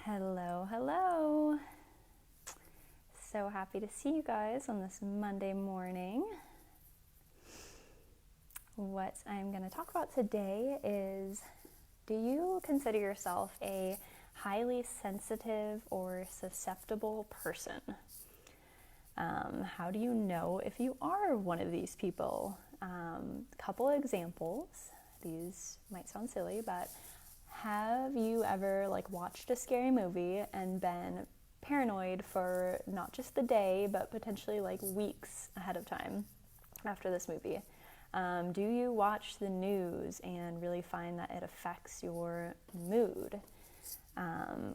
Hello, hello. So happy to see you guys on this Monday morning. What I'm going to talk about today is, do you consider yourself a highly sensitive or susceptible person? How do you know if you are one of these people? Couple examples. These might sound silly, but have you ever watched a scary movie and been paranoid for not just the day, but potentially weeks ahead of time after this movie? Do you watch the news and really find that it affects your mood?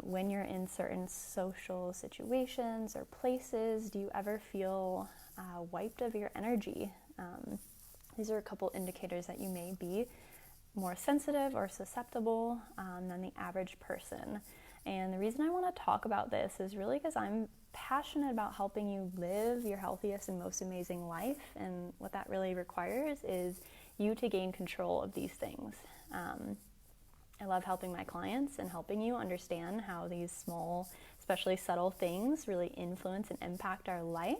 When you're in certain social situations or places, do you ever feel wiped of your energy? These are a couple indicators that you may be more sensitive or susceptible than the average person. And the reason I want to talk about this is really because I'm passionate about helping you live your healthiest and most amazing life. And what that really requires is you to gain control of these things. I love helping my clients and helping you understand how these small, especially subtle things really influence and impact our life.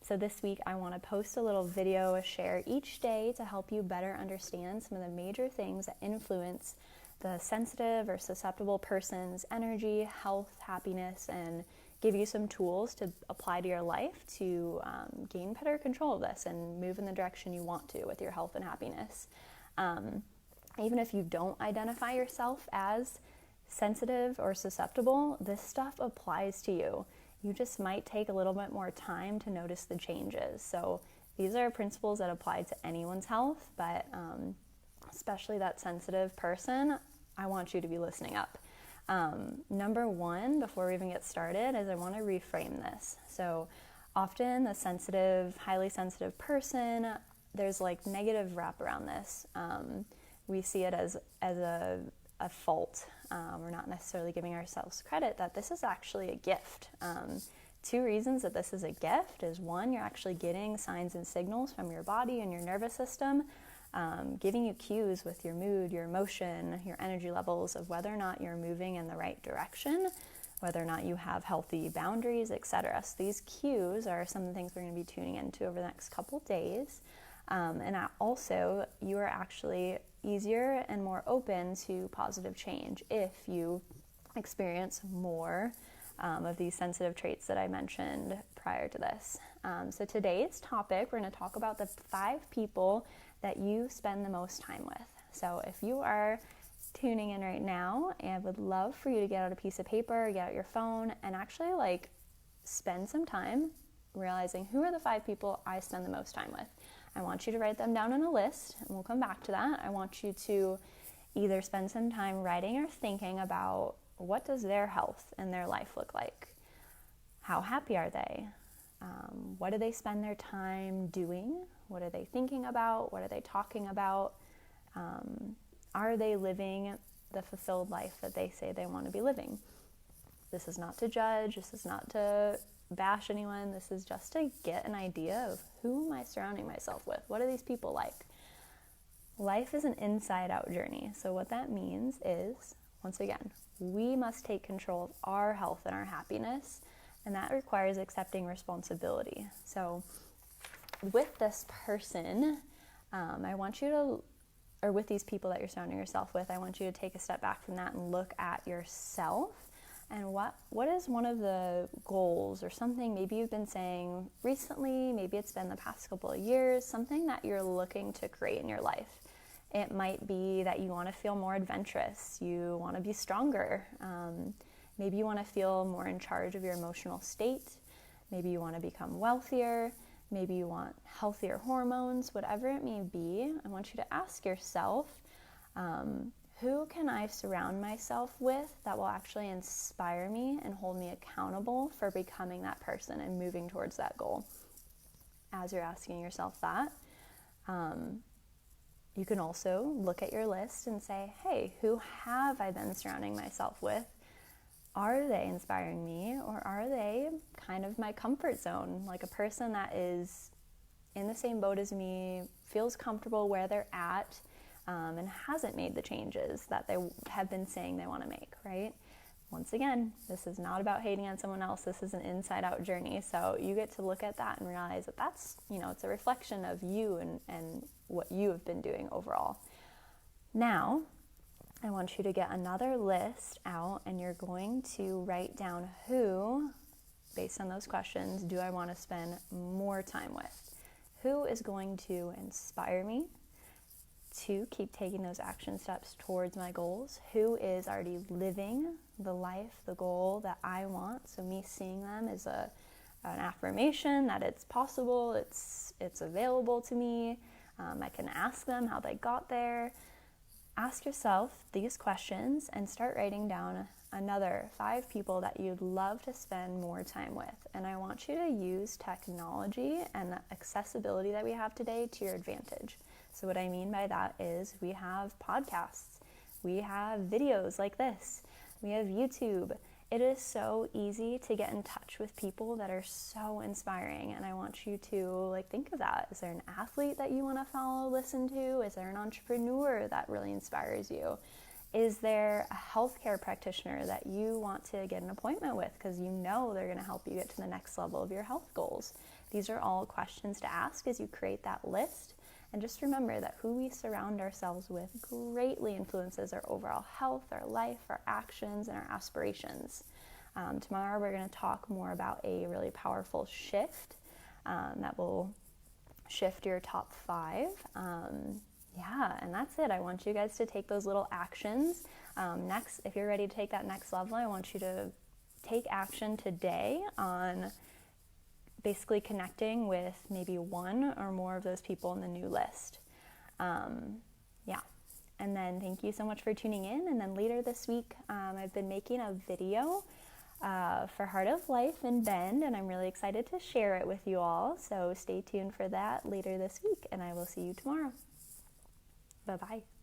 So this week I want to post a little video, share each day to help you better understand some of the major things that influence the sensitive or susceptible person's energy, health, happiness, and give you some tools to apply to your life to gain better control of this and move in the direction you want to with your health and happiness. Even if you don't identify yourself as sensitive or susceptible, this stuff applies to you. You just might take a little bit more time to notice the changes. So these are principles that apply to anyone's health, but especially that sensitive person, I want you to be listening up. Number one, before we even get started, is I want to reframe this. So often the sensitive, highly sensitive person, there's negative wrap around this. We see it as a fault. We're not necessarily giving ourselves credit that this is actually a gift. Two reasons that this is a gift is, one, you're actually getting signs and signals from your body and your nervous system, giving you cues with your mood, your emotion, your energy levels of whether or not you're moving in the right direction, whether or not you have healthy boundaries, etc. So these cues are some of the things we're going to be tuning into over the next couple days. And also, you are actually easier and more open to positive change if you experience more of these sensitive traits that I mentioned prior to this. So today's topic, we're going to talk about the 5 people that you spend the most time with. So if you are tuning in right now, I would love for you to get out a piece of paper, get out your phone, and actually spend some time realizing, who are the 5 people I spend the most time with? I want you to write them down in a list, and we'll come back to that. I want you to either spend some time writing or thinking about, what does their health and their life look like? How happy are they? What do they spend their time doing? What are they thinking about? What are they talking about? Are they living the fulfilled life that they say they want to be living? This is not to judge. This is not to bash anyone. This is just to get an idea of, who am I surrounding myself with? What are these people like? Life is an inside-out journey. So what that means is, once again, we must take control of our health and our happiness, and that requires accepting responsibility. So with this person, I want you to, or with these people that you're surrounding yourself with, I want you to take a step back from that and look at yourself. And what is one of the goals or something maybe you've been saying recently, maybe it's been the past couple of years, something that you're looking to create in your life. It might be that you want to feel more adventurous, you want to be stronger, maybe you want to feel more in charge of your emotional state, maybe you want to become wealthier, maybe you want healthier hormones, whatever it may be. I want you to ask yourself, who can I surround myself with that will actually inspire me and hold me accountable for becoming that person and moving towards that goal? As you're asking yourself that, you can also look at your list and say, hey, who have I been surrounding myself with? Are they inspiring me, or are they kind of my comfort zone? Like a person that is in the same boat as me, feels comfortable where they're at, and hasn't made the changes that they have been saying they want to make, right? once again, this is not about hating on someone else. This is an inside out journey. So you get to look at that and realize that that's, it's a reflection of you and what you have been doing overall. Now, I want you to get another list out, and you're going to write down who, based on those questions, do I want to spend more time with? Who is going to inspire me to keep taking those action steps towards my goals? Who is already living the life, the goal that I want? So me seeing them is an affirmation that it's possible, it's available to me. I can ask them how they got there. Ask yourself these questions and start writing down another 5 people that you'd love to spend more time with. And I want you to use technology and the accessibility that we have today to your advantage. So what I mean by that is we have podcasts, we have videos like this, we have YouTube. It is so easy to get in touch with people that are so inspiring, and I want you to think of that. Is there an athlete that you want to follow, listen to? Is there an entrepreneur that really inspires you? Is there a healthcare practitioner that you want to get an appointment with because they're going to help you get to the next level of your health goals? These are all questions to ask as you create that list. And just remember that who we surround ourselves with greatly influences our overall health, our life, our actions, and our aspirations. Tomorrow we're going to talk more about a really powerful shift that will shift your top 5. And that's it. I want you guys to take those little actions. Next, if you're ready to take that next level, I want you to take action today on basically connecting with maybe one or more of those people in the new list. And then thank you so much for tuning in. And then later this week, I've been making a video for Heart of Life in Bend, and I'm really excited to share it with you all. So stay tuned for that later this week, and I will see you tomorrow. Bye-bye.